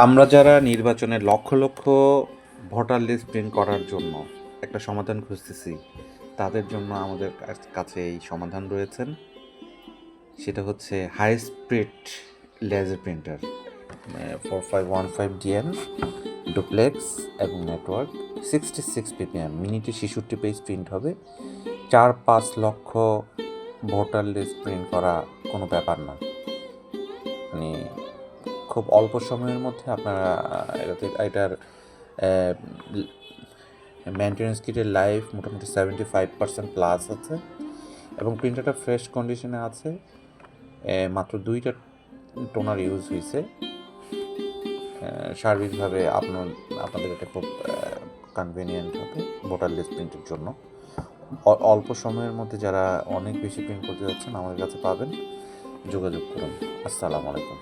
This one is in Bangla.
আমরা যারা নির্বাচনে lakh lakh voter list print করার জন্য একটা সমাধান খুঁজতেছি, তাদের জন্য আমাদের কাছে এই সমাধান রয়েছেন। সেটা হচ্ছে high speed laser printer 4515 DN duplex এবং নেটওয়ার্ক 66 PPM, মিনিটে 66 পেজ প্রিন্ট হবে। 4-5 লক্ষ ভোটার লিস্ট প্রিন্ট করা কোনো ব্যাপার না। মানে খুব অল্প সময়ের মধ্যে আপনারা এটার মেনটেন্যান্স কিটের লাইফ মোটামুটি 75% প্লাস আছে এবং প্রিন্টারটা ফ্রেশ কন্ডিশনে আছে। মাত্র 2টা টোনার ইউজ হয়েছে। সার্বিকভাবে আপনাদের এটা খুব কনভিনিয়েন্ট হবে ভোটার লিস্ট প্রিন্টের জন্য। অল্প সময়ের মধ্যে যারা অনেক বেশি প্রিন্ট করতে যাচ্ছেন আমাদের কাছে পাবেন, যোগাযোগ করুন। আসসালামু আলাইকুম।